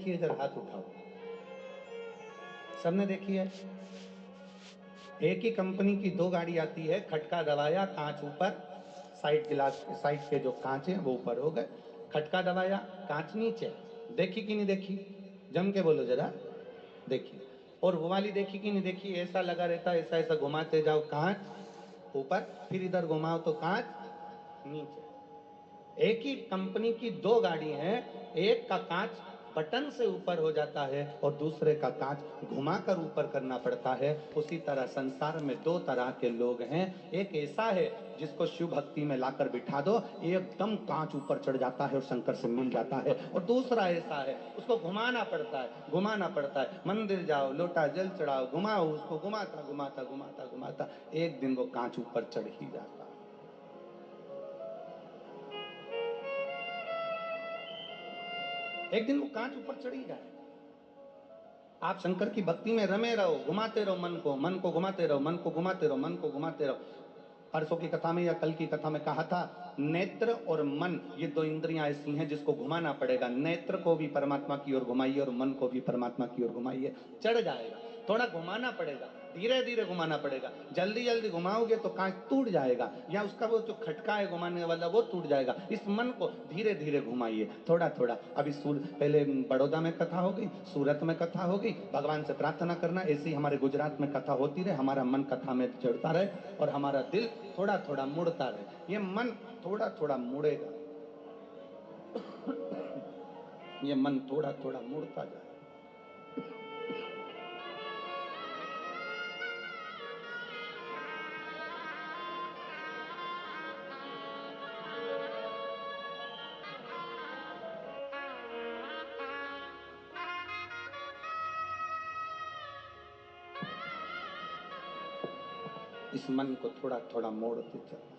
देखी है? जरा हाथ उठाओ। सबने देखी है? एक ही कंपनी की दो गाड़ी आती है, खटका दबाया, कांच ऊपर, साइड गिलास, साइड के जो कांच है वो ऊपर हो गए, खटका दबाया, कांच नीचे। देखी कि नहीं देखी? जम के बोलो जरा। देखी। और वो वाली देखी कि नहीं देखी? ऐसा लगा रहता है, ऐसा ऐसा घुमाते जाओ, कांच ऊपर, फिर इधर घुमाओ तो कांच नीचे। एक ही कंपनी की दो गाड़ी हैं, एक का कांच बटन से ऊपर हो जाता है और दूसरे का कांच घुमाकर ऊपर करना पड़ता है। उसी तरह संसार में दो तरह के लोग हैं। एक ऐसा है जिसको शिव भक्ति में लाकर बिठा दो, एकदम कांच ऊपर चढ़ जाता है और शंकर से मिल जाता है। और दूसरा ऐसा है, उसको घुमाना पड़ता है, घुमाना पड़ता है। मंदिर जाओ, लोटा जल चढ़ाओ, घुमाओ उसको, घुमाता घुमाता घुमाता घुमाता एक दिन वो कांच ऊपर चढ़ ही जाता है। एक दिन वो कांच ऊपर चढ़ ही जाए। आप शंकर की भक्ति में रमे रहो, घुमाते रहो मन को घुमाते रहो, मन को घुमाते रहो, मन को घुमाते रहो। परसों की कथा में या कल की कथा में कहा था, नेत्र और मन ये दो इंद्रियां ऐसी हैं जिसको घुमाना पड़ेगा। नेत्र को भी परमात्मा की ओर घुमाइए और मन को भी परमात्मा की ओर घुमाइए, चढ़ जाएगा। थोड़ा घुमाना पड़ेगा, धीरे धीरे घुमाना पड़ेगा। जल्दी जल्दी घुमाओगे तो कांच टूट जाएगा, या उसका वो जो खटका है घुमाने वाला वो टूट जाएगा। इस मन को धीरे धीरे घुमाइए, थोड़ा थोड़ा। अभी पहले बड़ौदा में कथा हो गई, सूरत में कथा हो गई। भगवान से प्रार्थना करना ऐसी हमारे गुजरात में कथा होती रहे, हमारा मन कथा में चढ़ता रहे और हमारा दिल थोड़ा थोड़ा मुड़ता रहे। ये मन थोड़ा थोड़ा मुड़ेगा, ये मन थोड़ा थोड़ा मुड़ता जाए। इस मन को थोड़ा थोड़ा मोड़ते चलो।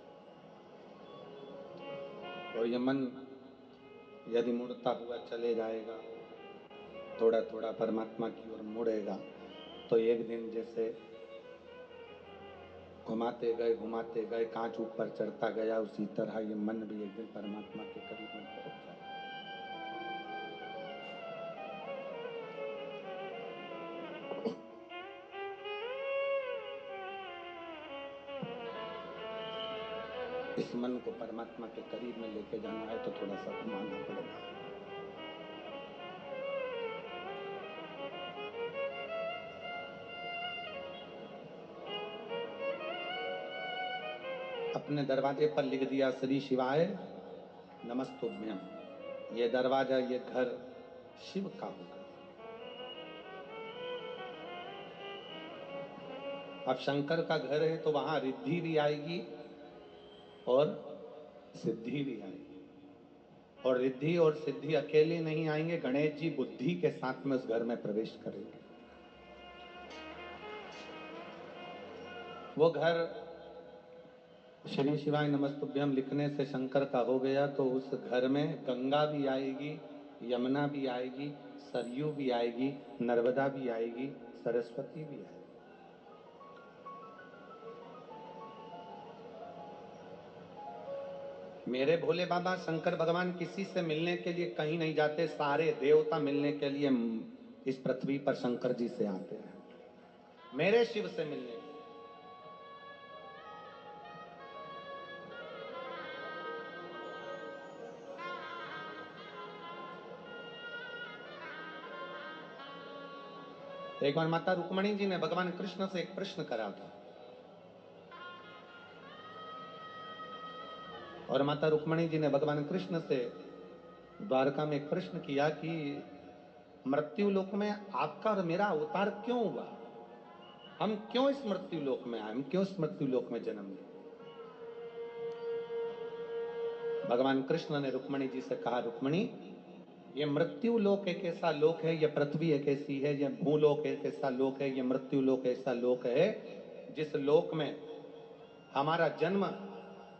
और ये मन यदि मुड़ता हुआ चले जाएगा, थोड़ा थोड़ा परमात्मा की ओर मुड़ेगा, तो एक दिन जैसे घुमाते गए कांच ऊपर चढ़ता गया, उसी तरह ये मन भी एक दिन परमात्मा के करीब में पहुंच जाएगा। इस मन को परमात्मा के करीब में लेके जाना है तो थोड़ा सा घुमाना पड़ेगा। अपने दरवाजे पर लिख दिया श्री शिवाय नमस्तुभ्यम। ये दरवाजा, ये घर शिव का होगा। अब शंकर का घर है तो वहां रिद्धि भी आएगी और सिद्धि भी आएगी। और रिद्धि और सिद्धि अकेले नहीं आएंगे, गणेश जी बुद्धि के साथ में उस घर में प्रवेश करेंगे। वो घर श्री शिवाय नमस्तुभ्यम लिखने से शंकर का हो गया, तो उस घर में गंगा भी आएगी, यमुना भी आएगी, सरयू भी आएगी, नर्मदा भी आएगी, सरस्वती भी आएगी। मेरे भोले बाबा शंकर भगवान किसी से मिलने के लिए कहीं नहीं जाते, सारे देवता मिलने के लिए इस पृथ्वी पर शंकर जी से आते हैं, मेरे शिव से मिलने के लिए। एक बार माता रुक्मणी जी ने भगवान कृष्ण से एक प्रश्न करा था, और माता रुक्मणी जी ने भगवान कृष्ण से द्वारका में एक प्रश्न किया कि मृत्यु लोक में आपका और मेरा अवतार क्यों हुआ? हम क्यों इस मृत्यु लोक में आए? हम क्यों इस मृत्यु लोक में जन्म लिए? भगवान कृष्ण ने रुक्मणी जी से कहा, रुक्मणी, ये मृत्यु लोक एक ऐसा लोक है, ये पृथ्वी एक ऐसी है, ये भूलोक एक ऐसा लोक है, ये मृत्यु लोक ऐसा लोक है जिस लोक में हमारा जन्म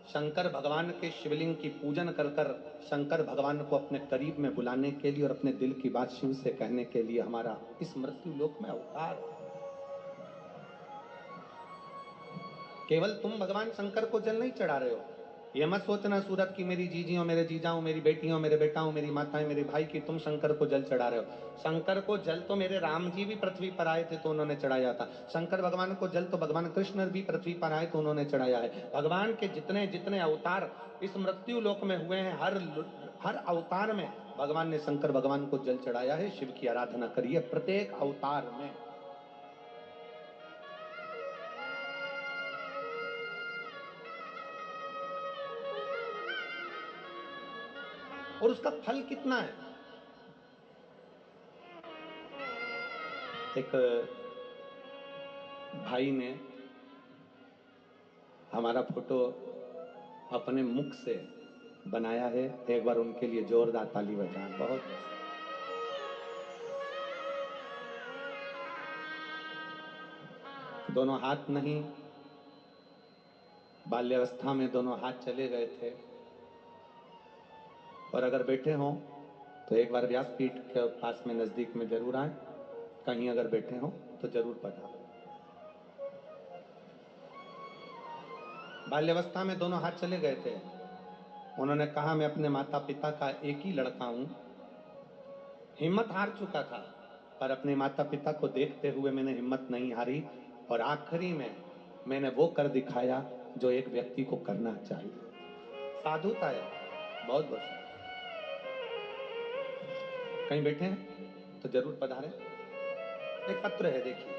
शंकर भगवान के शिवलिंग की पूजन कर कर शंकर भगवान को अपने करीब में बुलाने के लिए और अपने दिल की बात शिव से कहने के लिए हमारा इस मृत्यु लोक में अवतार। केवल तुम भगवान शंकर को जल नहीं चढ़ा रहे हो, ये मत सोचना सूरत की मेरी जीजी हो, मेरे जीजा हो, मेरी बेटी हो, मेरे बेटा हो, मेरी माता है, मेरे भाई की तुम शंकर को जल चढ़ा रहे हो। शंकर को जल तो मेरे राम जी भी पृथ्वी पर आए थे तो उन्होंने चढ़ाया था। शंकर भगवान को जल तो भगवान कृष्ण भी पृथ्वी पर आए तो उन्होंने चढ़ाया है। भगवान के जितने जितने अवतार इस मृत्यु लोक में हुए हैं, हर अवतार में भगवान ने शंकर भगवान को जल चढ़ाया है। शिव की आराधना करिए प्रत्येक अवतार में। और उसका फल कितना है। एक भाई ने हमारा फोटो अपने मुख से बनाया है, एक बार उनके लिए जोरदार ताली बजाएं। बहुत दोनों हाथ नहीं, बाल्यावस्था में दोनों हाथ चले गए थे। और अगर बैठे हों तो एक बार व्यासपीठ के पास में नजदीक में जरूर आए, कहीं अगर बैठे हों तो जरूर पधारें। बाल्यावस्था में दोनों हाथ चले गए थे। उन्होंने कहा मैं अपने माता पिता का एक ही लड़का हूं, हिम्मत हार चुका था पर अपने माता पिता को देखते हुए मैंने हिम्मत नहीं हारी और आखिरी में मैंने वो कर दिखाया जो एक व्यक्ति को करना चाहिए। साधुता है। बहुत बहुत कहीं बैठे हैं तो जरूर पधारें। एक पत्र है, देखिए।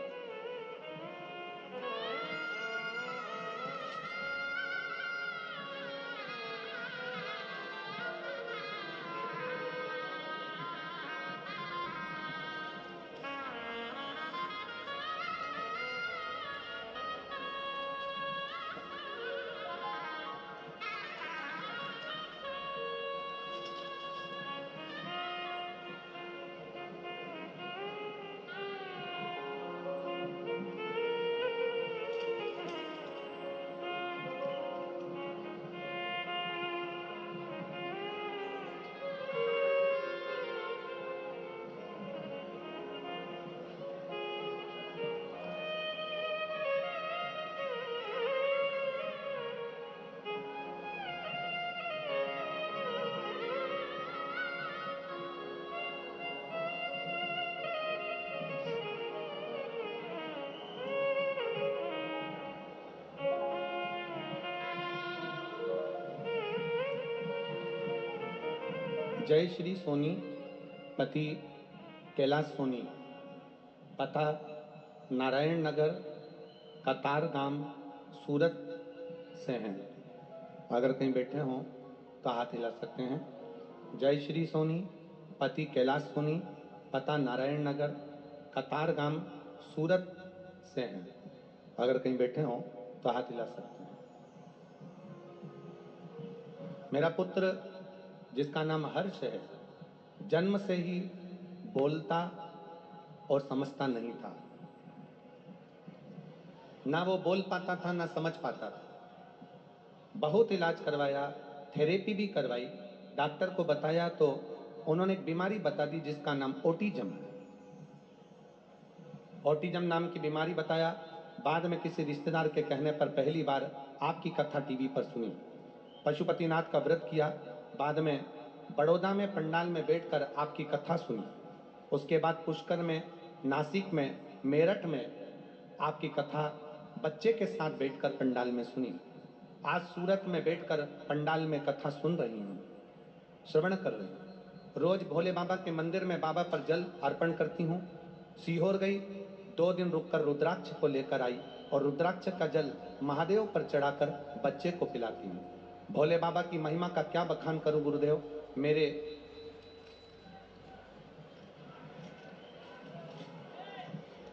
जय श्री सोनी, पति कैलाश सोनी, पता नारायण नगर, कतार गांव, सूरत से हैं। अगर कहीं बैठे हों तो हाथ हिला सकते हैं। जय श्री सोनी, पति कैलाश सोनी, पता नारायण नगर, कतार गांव, सूरत से हैं। अगर कहीं बैठे हों तो हाथ हिला सकते हैं। मेरा पुत्र जिसका नाम हर्ष है, जन्म से ही बोलता और समझता नहीं था। ना वो बोल पाता था ना समझ पाता था। बहुत इलाज करवाया, थेरेपी भी करवाई, डॉक्टर को बताया तो उन्होंने एक बीमारी बता दी जिसका नाम ऑटिज्म है। ऑटिज्म नाम की बीमारी बताया। बाद में किसी रिश्तेदार के कहने पर पहली बार आपकी कथा टीवी पर सुनी। पशुपतिनाथ का व्रत किया, बाद में बड़ौदा में पंडाल में बैठकर आपकी कथा सुनी। उसके बाद पुष्कर में, नासिक में, मेरठ में आपकी कथा बच्चे के साथ बैठकर पंडाल में सुनी। आज सूरत में बैठकर पंडाल में कथा सुन रही हूँ, श्रवण कर रही हूँ। रोज भोले बाबा के मंदिर में बाबा पर जल अर्पण करती हूँ। सीहोर गई, 2 दिन रुककर रुद्राक्ष को लेकर आई और रुद्राक्ष का जल महादेव पर चढ़ाकर बच्चे को पिलाती हूँ। भोले बाबा की महिमा का क्या बखान करूं गुरुदेव।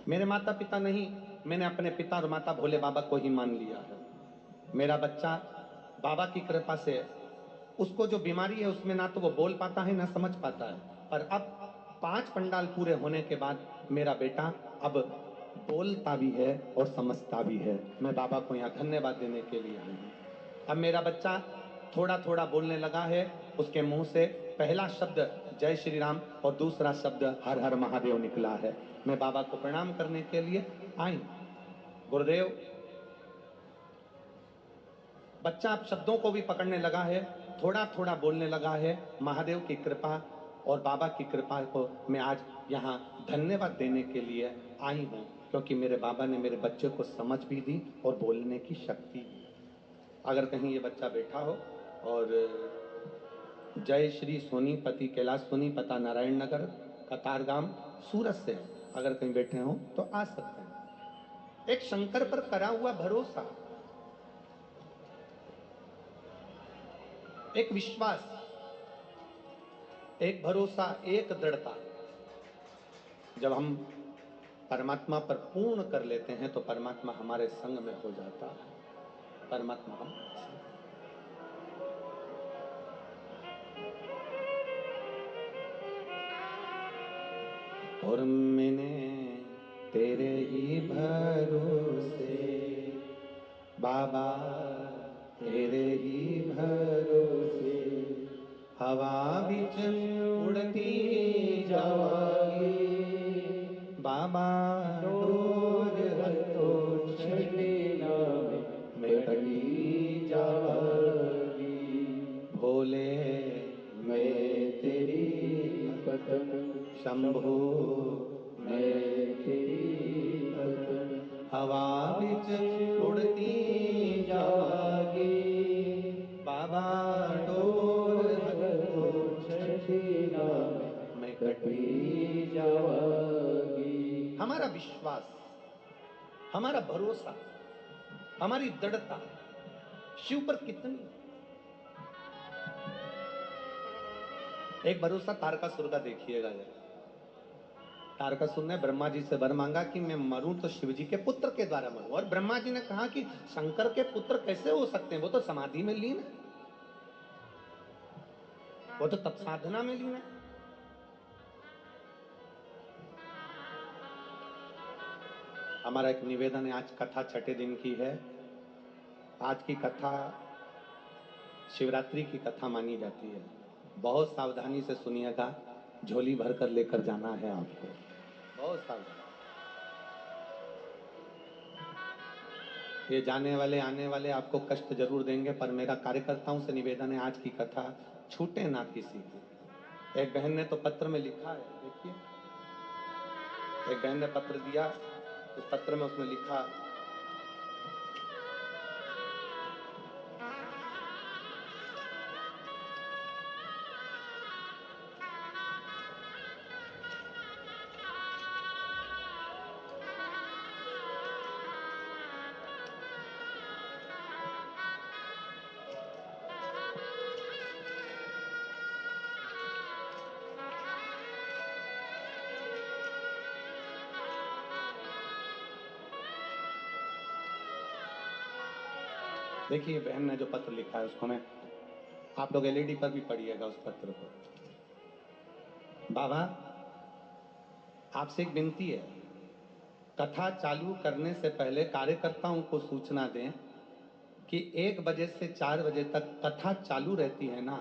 मेरे माता पिता नहीं, मैंने अपने पिता और माता भोले बाबा को ही मान लिया है। मेरा बच्चा बाबा की कृपा से, उसको जो बीमारी है उसमें ना तो वो बोल पाता है ना समझ पाता है, पर अब 5 पंडाल पूरे होने के बाद मेरा बेटा अब बोलता भी है और समझता भी है। मैं बाबा को यहाँ धन्यवाद देने के लिए आई हूँ। अब मेरा बच्चा थोड़ा थोड़ा बोलने लगा है। उसके मुंह से पहला शब्द जय श्री राम और दूसरा शब्द हर हर महादेव निकला है। मैं बाबा को प्रणाम करने के लिए आई। गुरुदेव, बच्चा अब शब्दों को भी पकड़ने लगा है, थोड़ा थोड़ा बोलने लगा है। महादेव की कृपा और बाबा की कृपा को मैं आज यहाँ धन्यवाद देने के लिए आई हूँ, क्योंकि मेरे बाबा ने मेरे बच्चे को समझ भी दी और बोलने की शक्ति भी। अगर कहीं ये बच्चा बैठा हो और जय श्री सोनीपति कैलाश सोनीपता नारायण नगर कतारगाम सूरत से अगर कहीं बैठे हो तो आ सकते हैं। एक शंकर पर करा हुआ भरोसा, एक विश्वास, एक भरोसा, एक दृढ़ता, जब हम परमात्मा पर पूर्ण कर लेते हैं तो परमात्मा हमारे संग में हो जाता है। परमात्मा हम और मैंने तेरे ही भरोसे बाबा, तेरे ही भरोसे हवा बिच उड़ती जावागी बाबा, डोर हथो छड़ीना मैं कटी जावागी भोले, मैं तेरी पतन शंभो, मैं तेरी पतन हवा बिच उड़ती जावागी बाबा, डोर हथो छड़ीना मैं कटी जावागी। हमारा विश्वास, हमारा भरोसा, हमारी दृढ़ता शिव पर कितनी। एक भरोसा तारकासुर का देखिएगा जरा। तारकासुर ने ब्रह्मा जी से वर मांगा कि मैं मरूं तो शिव जी के पुत्र के द्वारा मरूं, और ब्रह्मा जी ने कहा कि शंकर के पुत्र कैसे हो सकते हैं, वो तो समाधि में लीन है, वो तो तप साधना में लीन है। हमारा एक निवेदन है, आज कथा छठे दिन की है। आज की कथा शिवरात्रि की कथा मानी जाती है। बहुत सावधानी से सुनिएगा, झोली भरकर लेकर जाना है आपको, बहुत सावधान। ये जाने वाले आने वाले आपको कष्ट जरूर देंगे, पर मेरा कार्यकर्ताओं से निवेदन है, आज की कथा छूटे ना किसी की। एक बहन ने तो पत्र में लिखा है, देखिए, एक बहन ने पत्र दिया, उस पत्र में उसने लिखा, देखिए बहन ने जो पत्र लिखा है उसको मैं, आप लोग एलईडी पर भी पढ़िएगा उस पत्र को। बाबा, आपसे एक विनती है, कथा चालू करने से पहले कार्यकर्ताओं को सूचना दें कि 1 बजे से 4 बजे तक कथा चालू रहती है ना,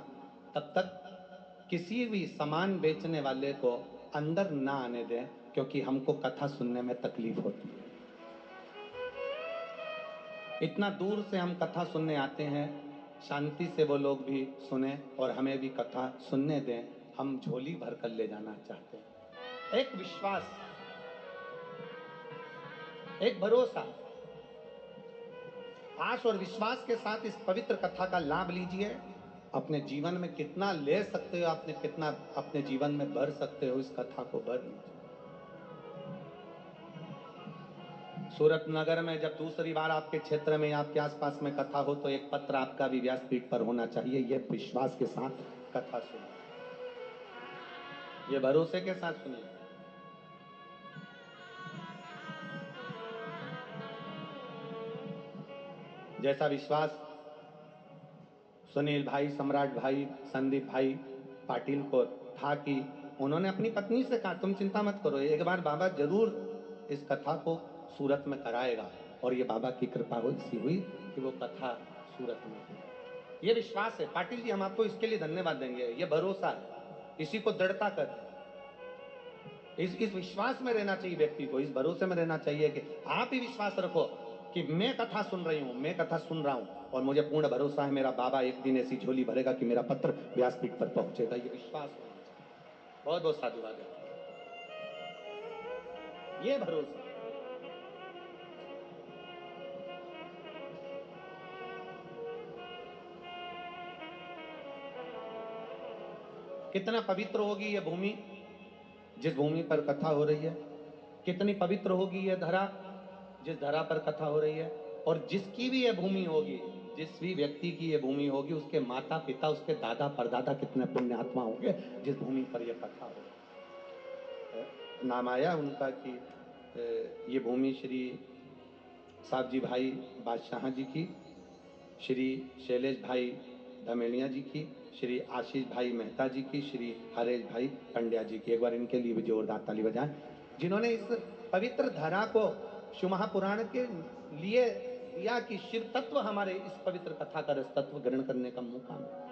तब तक किसी भी सामान बेचने वाले को अंदर ना आने दें, क्योंकि हमको कथा सुनने में तकलीफ होती है। इतना दूर से हम कथा सुनने आते हैं, शांति से वो लोग भी सुने और हमें भी कथा सुनने दें। हम झोली भर कर ले जाना चाहते हैं। एक विश्वास, एक भरोसा, आश और विश्वास के साथ इस पवित्र कथा का लाभ लीजिए। अपने जीवन में कितना ले सकते हो, आपने कितना अपने जीवन में भर सकते हो, इस कथा को भर लीजिए। सूरत नगर में जब दूसरी बार आपके क्षेत्र में, आपके आसपास में कथा हो तो एक पत्र आपका भी व्यासपीठ पर होना चाहिए। यह विश्वास के साथ कथा सुनिए, ये भरोसे के साथ सुनिए। जैसा विश्वास सुनील भाई, सम्राट भाई, संदीप भाई पाटिल को था कि उन्होंने अपनी पत्नी से कहा, तुम चिंता मत करो, एक बार बाबा जरूर इस कथा को सूरत में कराएगा, और ये बाबा की कृपा हुई कि वो कथा सूरत में हुई। ये विश्वास है पाटिल जी, हम आपको इसके लिए धन्यवाद देंगे। ये भरोसा है, इसी को दृढ़ता कहते हैं। इस विश्वास में रहना चाहिए व्यक्ति को, इस भरोसे में रहना चाहिए कि आप ही विश्वास रखो कि मैं कथा सुन रही हूं, मैं कथा सुन रहा हूं, और मुझे पूर्ण भरोसा है मेरा बाबा एक दिन ऐसी झोली भरेगा कि मेरा पत्र व्यासपीठ पर पहुंचेगा, ये विश्वास होना चाहिए। बहुत बहुत साधुवाद है, ये भरोसा। कितना पवित्र होगी ये भूमि जिस भूमि पर कथा हो रही है, कितनी पवित्र होगी ये धरा जिस धरा पर कथा हो रही है। और जिसकी भी ये भूमि होगी, जिस भी व्यक्ति की ये भूमि होगी, उसके माता पिता, उसके दादा परदादा कितने पुण्यात्मा होंगे जिस भूमि पर ये कथा हो रही है। नाम आया उनका कि ये भूमि श्री साहब जी भाई बादशाह जी की, श्री शैलेश भाई धमेलिया जी की, श्री आशीष भाई मेहता जी की, श्री हरेश भाई पंड्या जी की। एक बार इनके लिए भी जोरदार ताली बजाएं, जिन्होंने इस पवित्र धरा को शिव महापुराण के लिए दिया कि शिव तत्व हमारे इस पवित्र कथा का रस तत्व ग्रहण करने का मौका मिला।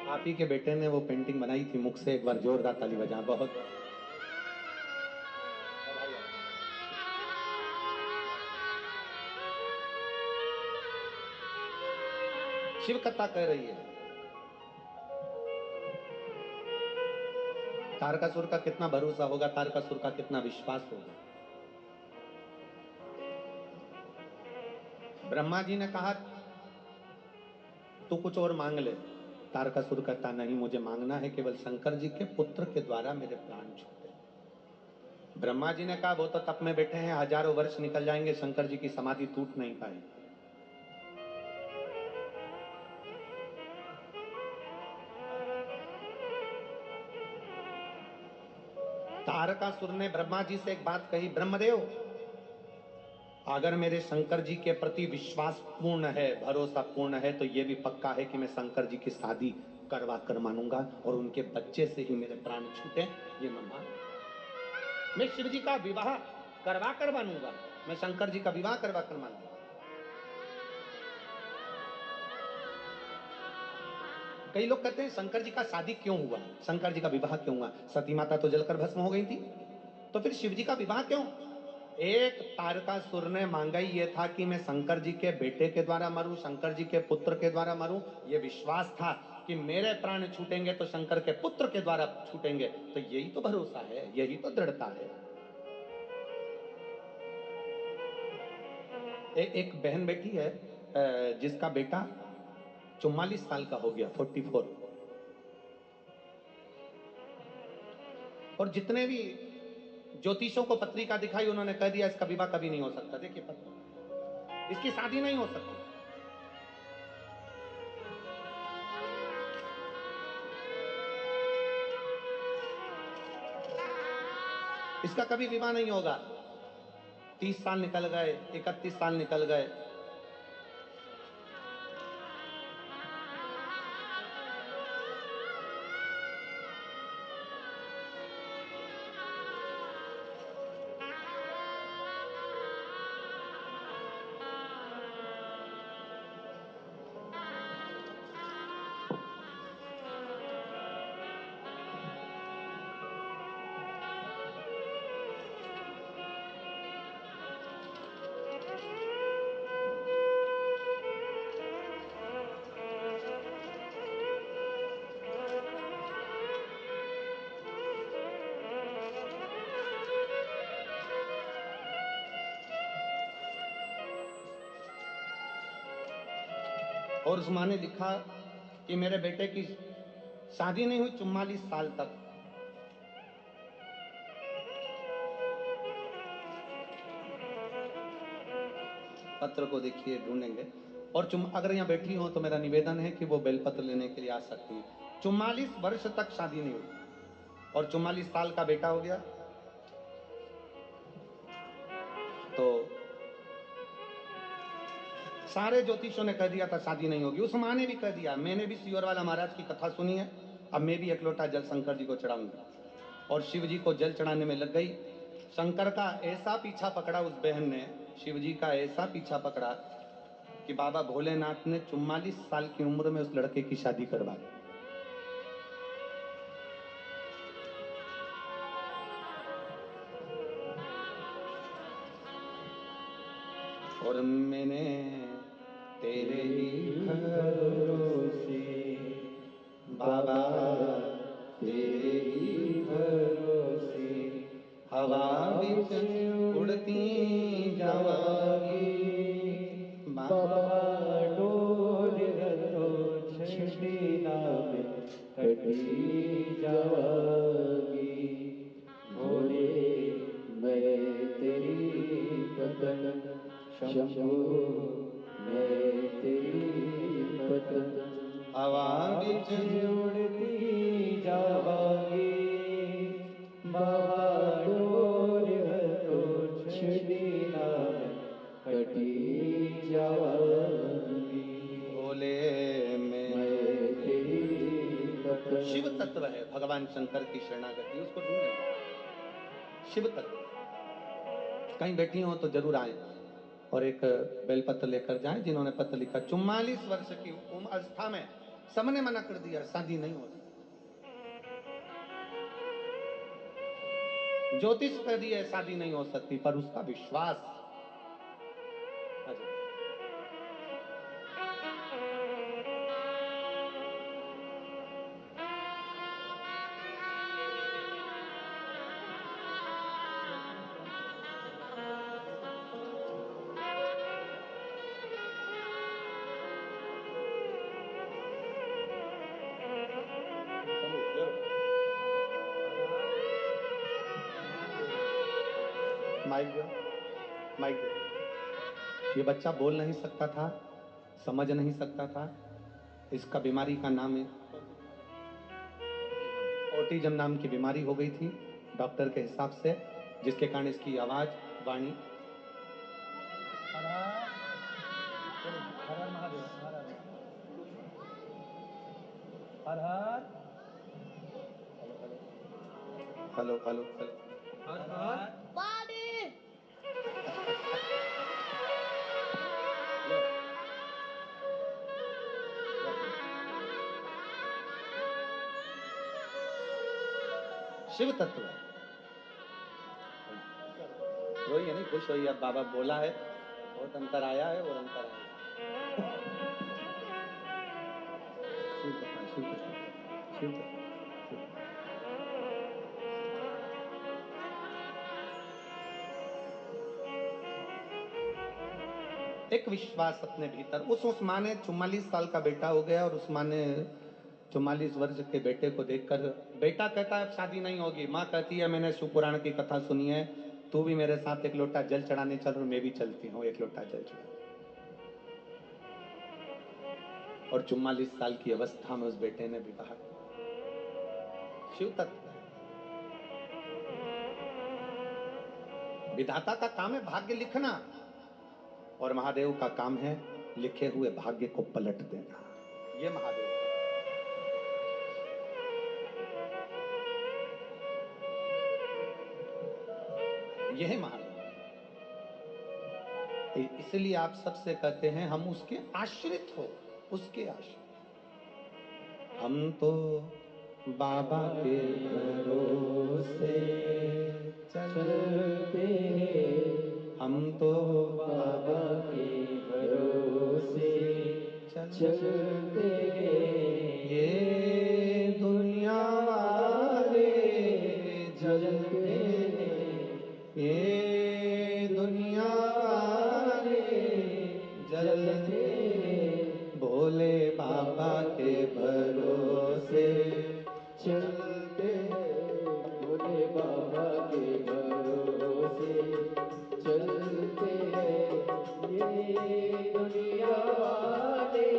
आप ही के बेटे ने वो पेंटिंग बनाई थी मुख से, एक बार जोरदार ताली बजा। बहुत शिव कथा कह रही है। तारकासुर का कितना भरोसा होगा, तारकासुर का कितना विश्वास होगा। ब्रह्मा जी ने कहा तू कुछ और मांग ले। तारकासुर कहता नहीं, मुझे मांगना है केवल शंकर जी के पुत्र के द्वारा मेरे प्राण छूटे। ब्रह्मा जी ने कहा वो तो तप में बैठे हैं, हजारों वर्ष निकल जाएंगे, शंकर जी की समाधि टूट नहीं पाएगी। तारकासुर ने ब्रह्मा जी से एक बात कही, ब्रह्मदेव अगर मेरे शंकर जी के प्रति विश्वास पूर्ण है, भरोसा पूर्ण है, तो यह भी पक्का है कि मैं शंकर जी की शादी करवा कर मानूंगा और उनके बच्चे से ही मेरे प्राण छूटे, ये मैं मान। मैं शिव जी का विवाह करवा कर मानूंगा, मैं शंकर जी का विवाह करवा कर मानूंगा। कई लोग कहते हैं शंकर जी का शादी क्यों हुआ, शंकर जी का विवाह क्यों हुआ? सती माता तो जलकर भस्म हो गई थी, तो फिर शिव जी का विवाह क्यों? एक तारकासुर ने मांगा ही ये था कि मैं शंकर जी के बेटे के द्वारा मरूं, शंकर जी के पुत्र के द्वारा मरूं। ये विश्वास था कि मेरे प्राण छूटेंगे तो शंकर के पुत्र के द्वारा छूटेंगे। तो यही तो भरोसा है, यही तो दृढ़ता है। एक बहन बेटी है जिसका बेटा 44 साल का हो गया, 44। और जितने भी ज्योतिषों को पत्रिका दिखाई, उन्होंने कह दिया इसका विवाह कभी नहीं हो सकता। देखिए पत्र, इसकी शादी नहीं हो सकती। इसका कभी विवाह नहीं होगा। 30 साल निकल गए, 31 साल निकल गए। और उस माँ ने लिखा कि मेरे बेटे की शादी नहीं हुई 44 साल तक। पत्र को देखिए, ढूंढेंगे। और अगर यहाँ बैठी हो तो मेरा निवेदन है कि वो बेलपत्र लेने के लिए आ सकती हैं। 44 वर्ष तक शादी नहीं हुई और 44 साल का बेटा हो गया। तो सारे ज्योतिषों ने कह दिया था शादी नहीं होगी। उस माँ ने भी कह दिया। मैंने भी सियोर वाला महाराज की कथा सुनी है। अब मैं भी एक लोटा जल शंकर जी को चढ़ाऊंगी। और शिव जी को जल चढ़ाने में लग गई। शंकर का ऐसा पीछा पकड़ा उस बहन ने, शिव जी का ऐसा पीछा पकड़ा कि बाबा भोलेनाथ ने 44 साल की उम्र में उस लड़के की शादी करवा दी। और मैंने तेरे ही भरोसे बाबा, तेरे ही भरोसे हवा विच उड़ती जावागी बाबा, डोर तो छड़ी नाम कटी जावागी। भोले मैं तेरी पतन, शंभु मैं तेरी पतन, हवा विच उड़ती जावागी। बाबा डोर तो छड़ी नाम कटी जावागी। भोले में मैं तेरी पतन। शिव तत्व है भगवान शंकर की शरणागति, उसको ढूंढेंगे। शिव तत्व कहीं बैठी हो तो जरूर आए और एक बेलपत्र लेकर जाएं। जिन्होंने पत्र लिखा 44 वर्ष की उम्र अवस्था में सबने मना कर दिया, शादी नहीं होती। ज्योतिष कह दिया शादी नहीं हो सकती, पर उसका विश्वास। माइक दो, माइक दो। ये बच्चा बोल नहीं सकता था, समझ नहीं सकता था। इसका बीमारी का नाम है ऑटिज्म नाम की बीमारी हो गई थी डॉक्टर के हिसाब से, जिसके कारण इसकी आवाज, वाणी। हर हर महादेव, हर हर हर हर। Hello hello hello. हर हर पानी। शिव तत्व है। रोइए नहीं, खुश होइए। अब बाबा बोला है, बहुत अंतर आया है और अंतर आएगा। शिव तत्व, शिव तत्व, शिव तत्व। एक विश्वास अपने भीतर। उस माँ ने 44 साल का बेटा हो गया और उस माँ ने 44 वर्ष के बेटे को देखकर, बेटा कहता है अब शादी नहीं होगी, माँ कहती है मैंने शिव पुराण की कथा सुनी है, तू भी मेरे साथ एक लोटा जल चढ़ाने चल और मैं भी चलती हूँ एक लोटा जल चढ़ा। और 44 साल की अवस्था में उस बेटे ने विवाह। शिव तत्व। विधाता का काम है भाग्य लिखना और महादेव का काम है लिखे हुए भाग्य को पलट देना। ये महादेव का। यह है महादेव। इसलिए आप सबसे कहते हैं हम उसके आश्रित हो, उसके आश्रित। हम तो बाबा के भरोसे चलते हैं, हम तो बाबा के भरोसे चलते हैं। ये दुनिया वाले जलते हैं, ये दुनिया वाले जलते हैं, भोले बाबा के भरोसे चलते हैं, भोले बाबा के भरोसे चलते हैं। ये दुनिया वाले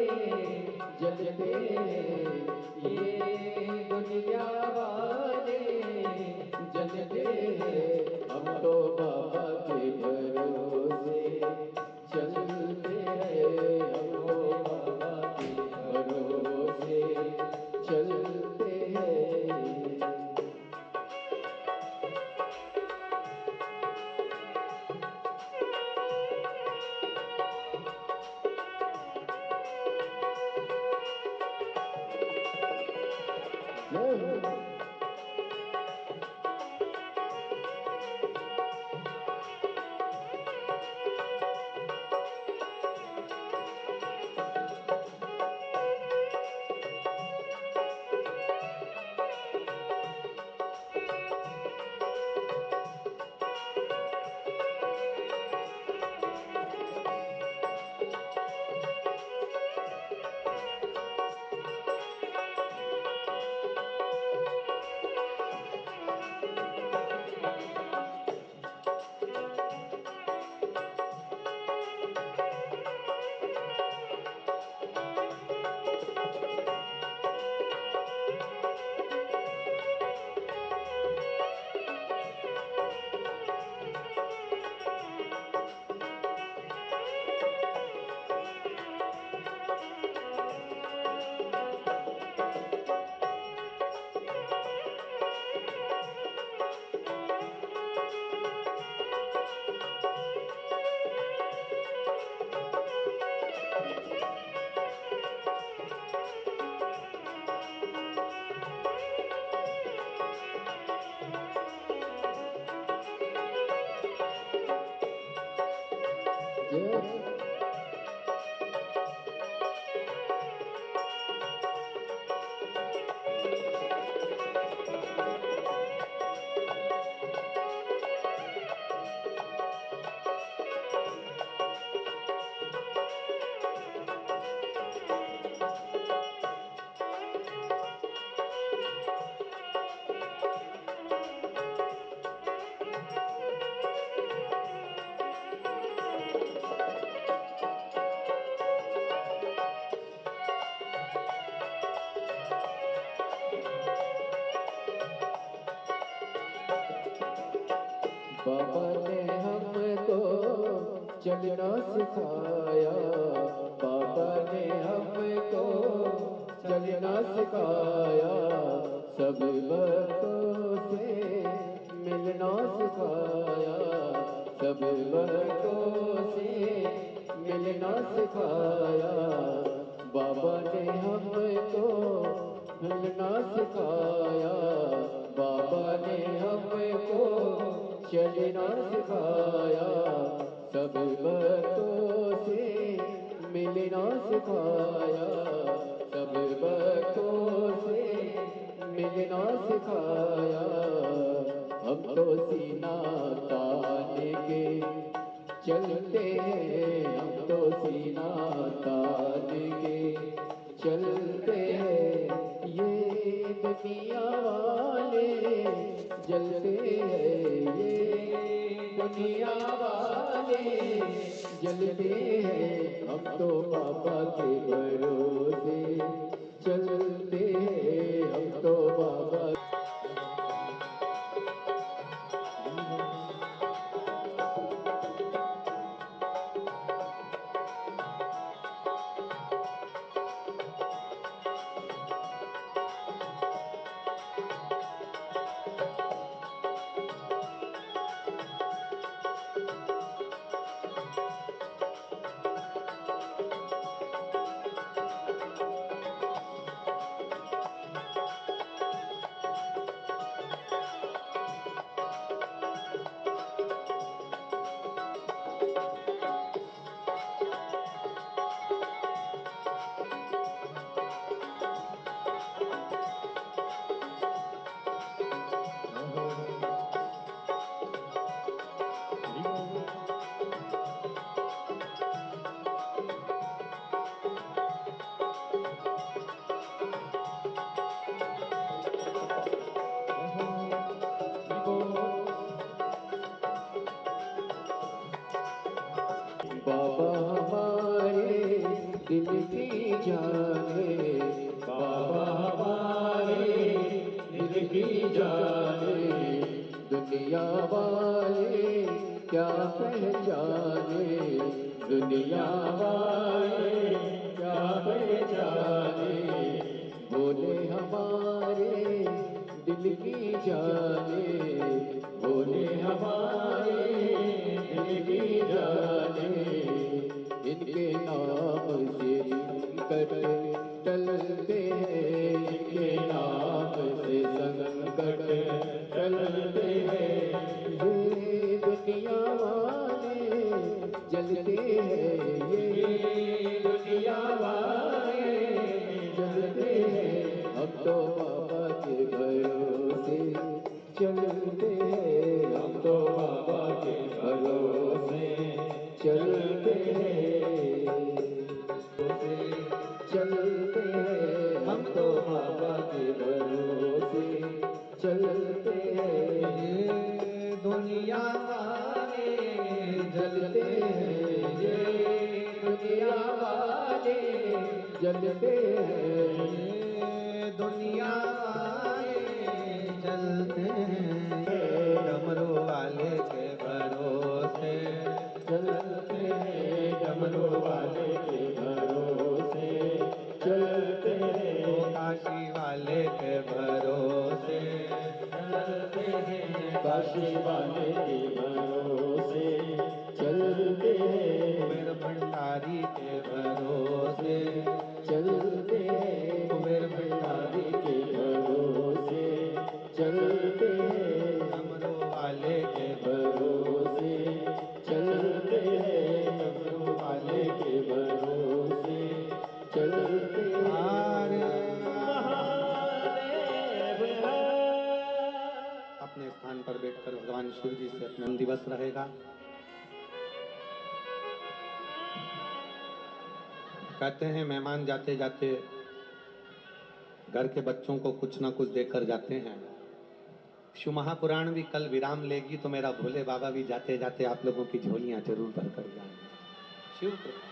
बाबा ने हमको चलना सिखाया, बाबा ने हमको चलना सिखाया, सब भक्तों से मिलना सिखाया, सब भक्तों से मिलना सिखाया, बाबा ने हमको मिलना सिखाया, बाबा ने हमको चलना सिखाया, सब भक्तों से मिलना सिखाया, सब भक्तों से मिलना सिखाया, हम तो सीना तान के चलते हैं, हम तो सीना तान के चलते हैं, ये दुनिया वाले जलते हैं, ये दुनिया वाले जलते हैं, हम तो बाबा के भरोसे चलते हैं, हम तो बाबा बाबा हमारे दिल की जाने, बाबा हमारे दिल की जाने, दुनिया वाले क्या पहचाने, दुनिया वाले क्या पहचाने, बोले हमारे दिल की जाने, बोले हमारे दिल की जाने, इनके नाम से कर टलते हैं, इनके नाम दुनिया वाले जलते हैं ये दुनिया वाले जलते हैं ये दुनिया वाले जलते हैं, डमरू वाले के भरोसे चलते हैं डमरू वाले के भरोसे चलते हैं काशी वाले के भरोसे चलते हैं काशी वाले के भरोसे चलते हैं कुबेर भंडारी के भरोसे चलते हैं कुबेर भंडारी के भरोसे चलते हैं डमरू वाले के भरोसे चलते हैं डमरू वाले के भरोसे चलते हारे महादेव है। अपने स्थान पर बैठकर भगवान शिव जी से अपना दिवस रहेगा। कहते हैं मेहमान जाते जाते घर के बच्चों को कुछ ना कुछ देकर जाते हैं। शिव महापुराण भी कल विराम लेगी तो मेरा भोले बाबा भी जाते जाते आप लोगों की झोलियां जरूर भर कर जाएंगे। शिव कृपा।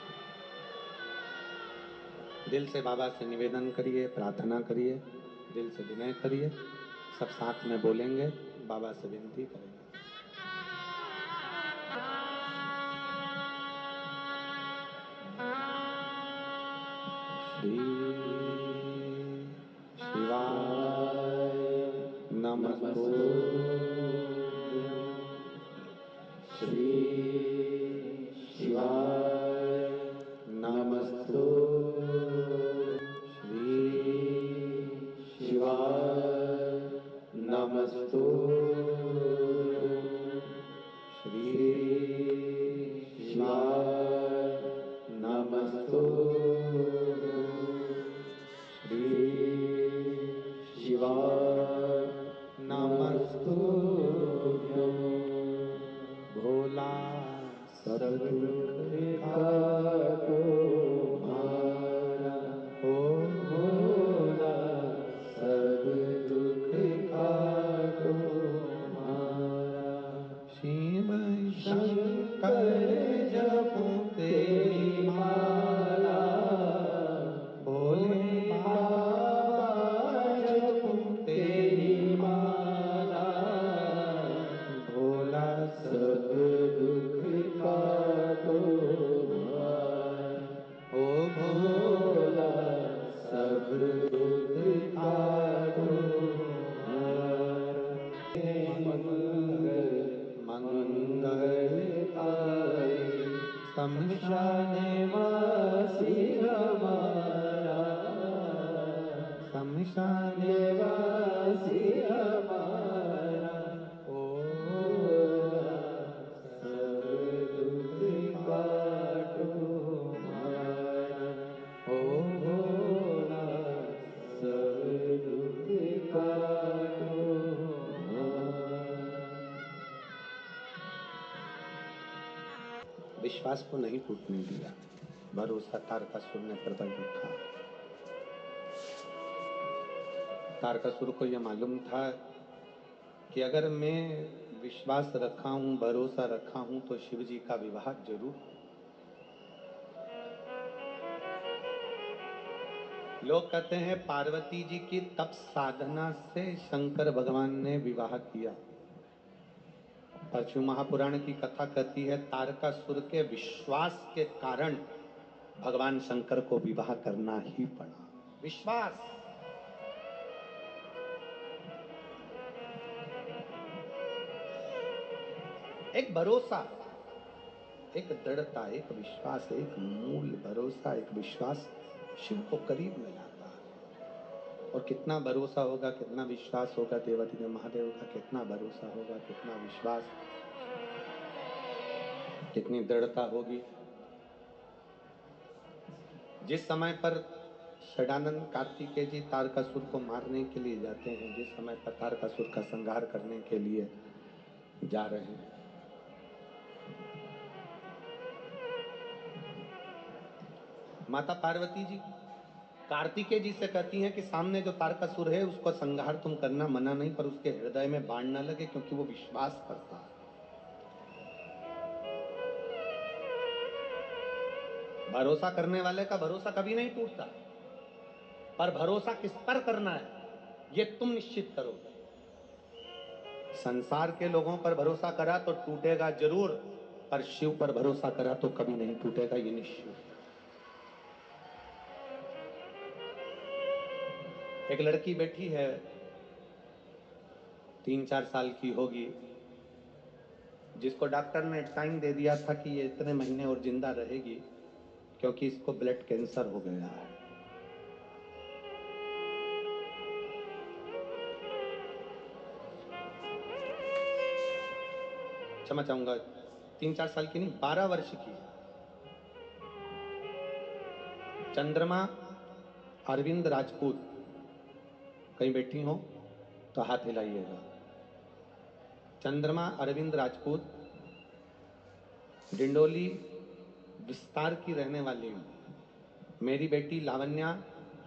दिल से बाबा से निवेदन करिए, प्रार्थना करिए, दिल से विनय करिए, सब साथ में बोलेंगे, बाबा से विनती करेंगे। श्री शिवाय नमस्तुभ्यं। श्री शिवाय नमस्तुभ्यं। श्री शिवाय नमस्तुभ्यं। श्री शिवाय नमस्तुभ्यं। श्री शिवाय नमस्तुभ्यं। भोला सब दुख काटो मारा हो, भोला सब दुख काटो मारा शिव शंकर जपो तेरी माला भोले बाबा जपो तेरी माला भोला सब दुख काटो हो, भोला सब दुख काटो मंगल मंगलकारी शमशाने वासी हमारा शमशाने वासी हमारा ओ सब दुख काटो हमारा हो, भोला सब दुख काटो हमारा। विश्वास को नहीं टूटने दिया, भरोसा तारकासुर ने प्रबल रखा। तारकासुर को यह मालूम था कि अगर मैं विश्वास रखा हूं, भरोसा रखा हूं तो शिव जी का विवाह जरूर। लोग कहते हैं पार्वती जी की तप साधना से शंकर भगवान ने विवाह किया, पर शिव महापुराण की कथा कहती है तारकासुर के विश्वास के कारण भगवान शंकर को विवाह करना ही पड़ा। विश्वास, एक भरोसा, एक दृढ़ता, एक विश्वास, एक मूल भरोसा, एक विश्वास शिव को करीब में लाता है। और कितना भरोसा होगा, कितना विश्वास होगा देवाधिदेव महादेव का, कितना भरोसा होगा, कितना विश्वास, कितनी दृढ़ता होगी। जिस समय पर षडानंद कार्तिकेय जी तारकासुर को मारने के लिए जाते हैं, जिस समय पर तारकासुर का संहार करने के लिए जा रहे हैं, माता पार्वती जी कार्तिकेय जी से कहती हैं कि सामने जो तारकासुर है उसको संहार तुम करना मना नहीं, पर उसके हृदय में बाण न लगे क्योंकि वो विश्वास करता है। भरोसा करने वाले का भरोसा कभी नहीं टूटता, पर भरोसा किस पर करना है ये तुम निश्चित करो। संसार के लोगों पर भरोसा करा तो टूटेगा जरूर, पर शिव पर भरोसा करा तो कभी नहीं टूटेगा, ये निश्चित। एक लड़की बैठी है, 3-4 साल की होगी, जिसको डॉक्टर ने टाइम दे दिया था कि ये इतने महीने और जिंदा रहेगी, क्योंकि इसको ब्लड कैंसर हो गया है। क्षमा चाहूंगा, 3-4 साल की नहीं, 12 वर्ष की है। चंद्रमा अरविंद राजपूत, कहीं बैठी हो तो हाथ हिलाइएगा। चंद्रमा अरविंद राजपूत, डिंडोली विस्तार की रहने वाली हूँ। मेरी बेटी लावण्या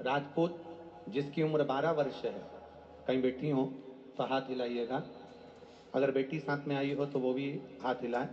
राजपूत, जिसकी उम्र 12 वर्ष है, कहीं बैठी हो तो हाथ हिलाइएगा। अगर बेटी साथ में आई हो तो वो भी हाथ हिलाए।